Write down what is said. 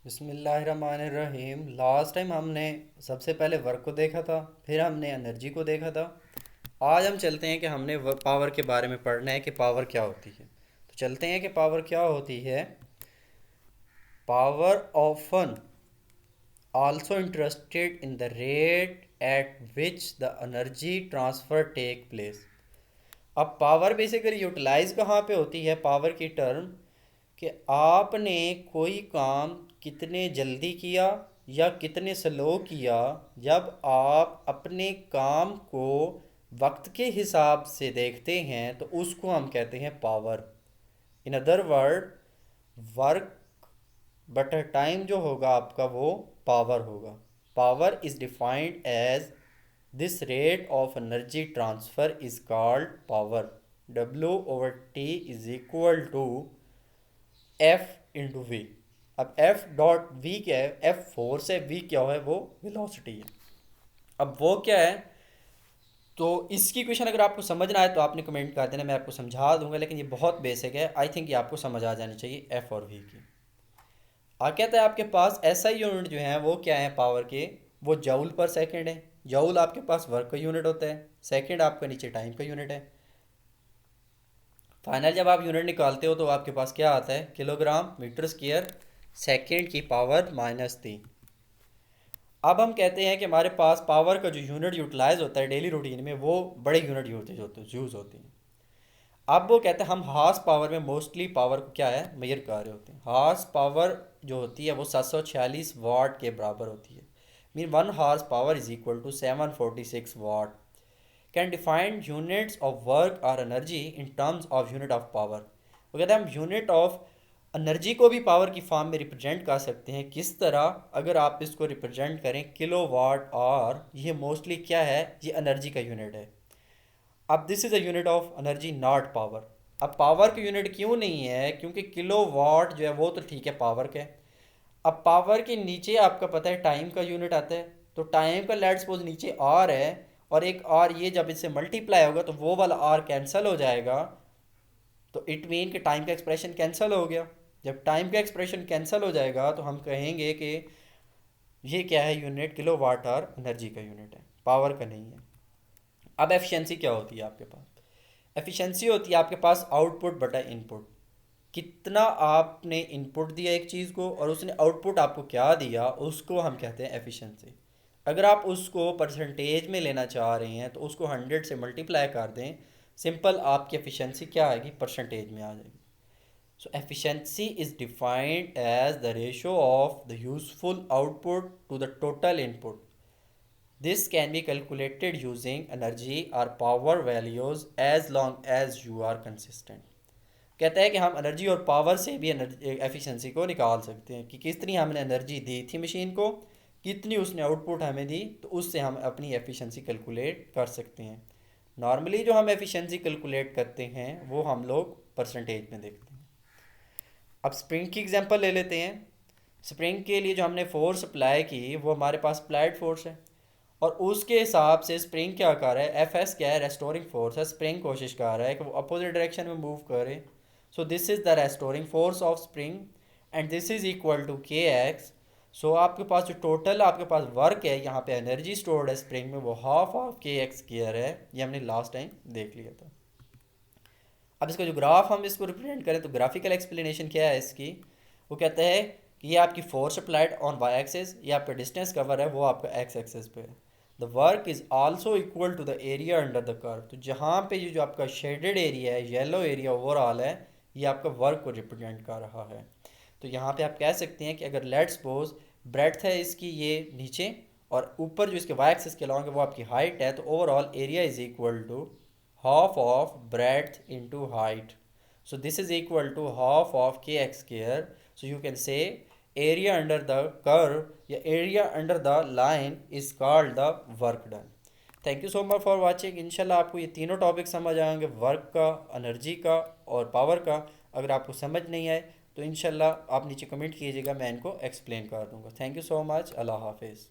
बिस्मिल्लाहिर्रहमानिर्रहीम। Last time हमने सबसे पहले वर्क को देखा था, फिर हमने एनर्जी को देखा था। आज हम चलते हैं कि हमने पावर के बारे में पढ़ना है कि पावर क्या होती है। तो चलते हैं कि पावर क्या होती है। Power often also interested in the rate at which the energy transfer take place. अब पावर बेसिकली यूटिलाइज कहाँ पे होती है, पावर की टर्म, कि आपने कोई काम कितने जल्दी किया या कितने स्लो किया। जब आप अपने काम को वक्त के हिसाब से देखते हैं तो उसको हम कहते हैं power. In other word, work but time जो होगा आपका वो पावर होगा। Power is defined as this rate of energy transfer is called power. W/T is equal to F/V। अब F.V क्या है? F फोर्स है, V क्या है? वो वेलोसिटी है। अब वो क्या है, तो इसकी क्वेश्चन अगर आपको समझना है तो आपने कमेंट कर देना, मैं आपको समझा दूंगा, लेकिन ये बहुत बेसिक है। आई थिंक ये आपको समझ आ जानी चाहिए एफ और वी की। आ कहता है आपके पास ऐसा यूनिट जो है वो क्या है पावर के, वो जूल पर सेकंड है। जूल आपके पास वर्क का यूनिट होता है, सेकंड आपका नीचे टाइम का यूनिट है। फाइनल जब आप यूनिट निकालते हो तो आपके पास क्या आता है? किलोग्राम मीटर स्क्वायर सेकंड की पावर -3। अब हम कहते हैं कि हमारे पास पावर का जो यूनिट यूटिलाइज होता है डेली रूटीन में वो बड़े यूनिट यूज़ होते हैं। अब वो कहते हैं हम हार्स पावर में मोस्टली पावर को क्या है मेजर कर रहे होते हैं। हार्स पावर जो होती है वो 746 वाट के बराबर होती है। Mean 1 horse power is equal to 746 watt. Can define units of work और energy in terms of unit of power. वो कहते हैं हम यूनिट ऑफ एनर्जी को भी पावर की फॉर्म में रिप्रेजेंट कर सकते हैं। किस तरह? अगर आप इसको रिप्रेजेंट करें किलो वाट, और ये मोस्टली क्या है, ये एनर्जी का यूनिट है। अब this is a unit of energy not power. अब पावर का यूनिट क्यों नहीं है? क्योंकि किलो वाट जो है वो तो ठीक है पावर का है। अब पावर के नीचे आपका पता है टाइम का यूनिट आता है, तो टाइम का लेट्स सपोज नीचे आर है, और एक आर ये जब इससे मल्टीप्लाई होगा तो वो वाला आर कैंसिल हो जाएगा। तो इट मीन कि टाइम का एक्सप्रेशन कैंसिल हो गया। जब टाइम का एक्सप्रेशन कैंसिल हो जाएगा तो हम कहेंगे कि ये क्या है unit, kilo watt hour energy का यूनिट है, पावर का नहीं है। अब एफिशिएंसी क्या होती है आपके पास? एफिशिएंसी होती है आपके पास आउटपुट बटा इनपुट। कितना आपने इनपुट दिया एक चीज़ को और उसने आउटपुट आपको क्या दिया, उसको हम कहते हैं एफिशिएंसी। अगर आप उसको परसेंटेज में लेना चाह रहे हैं तो उसको 100 से मल्टीप्लाई कर दें, सिंपल आपकी एफिशिएंसी क्या आएगी, परसेंटेज में आ जाएगी। So efficiency is defined as the ratio of the useful output to the total input. This can be calculated using energy or power values as long as you are consistent. कहता है कि हम energy और power से भी efficiency को निकाल सकते हैं कि कितनी हमने एनर्जी दी थी मशीन को, कितनी उसने आउटपुट हमें दी, तो उससे हम अपनी एफिशिएंसी कैलकुलेट कर सकते हैं। नॉर्मली जो हम एफिशिएंसी कैलकुलेट करते हैं वो हम लोग परसेंटेज में देखते हैं। अब स्प्रिंग की एग्जांपल ले लेते हैं। स्प्रिंग के लिए जो हमने फोर्स अप्लाई की वो हमारे पास अप्लाइड फोर्स है, और उसके हिसाब से स्प्रिंग क्या कर रहा है, एफ एस क्या है, रेस्टोरिंग फोर्स है। स्प्रिंग कोशिश कर रहा है कि वो अपोजिट डायरेक्शन में मूव करे। So this is the restoring force of spring and this is equal to K X. So आपके पास जो टोटल आपके पास वर्क है, यहाँ पे एनर्जी स्टोर्ड है स्प्रिंग में, वो हाफ ऑफ के एक्स स्क्वायर है। ये हमने लास्ट टाइम देख लिया था। अब इसका जो ग्राफ हम इसको रिप्रेजेंट करें तो ग्राफिकल एक्सप्लेनेशन क्या है इसकी, वो कहते हैं कि ये आपकी force applied on Y axis, ये आपका डिस्टेंस कवर है वो आपका एक्स एक्सिस पे है। The work is also equal to the area under the curve. तो जहाँ पे ये जो आपका शेडेड एरिया है, येलो एरिया ओवरऑल है, ये आपका वर्क को रिप्रेजेंट कर रहा है। तो यहाँ पे आप कह सकते हैं कि अगर लेट्स सपोज ब्रेड्थ है इसकी ये नीचे, और ऊपर जो इसके वाई एक्सिस के अलॉन्ग है वो आपकी हाइट है, तो overall area is equal to half of breadth into height. So this is equal to half of kx square. So you can say area under the curve या area under the line is called the work done. Thank you so much for watching. इंशाल्लाह आपको ये तीनों topic समझ आएंगे, work का, energy का और पावर का। अगर आपको समझ नहीं आए तो इंशाल्लाह आप नीचे कमेंट कीजिएगा, मैं इनको एक्सप्लेन कर दूंगा। Thank you so much. अल्लाह हाफिज़।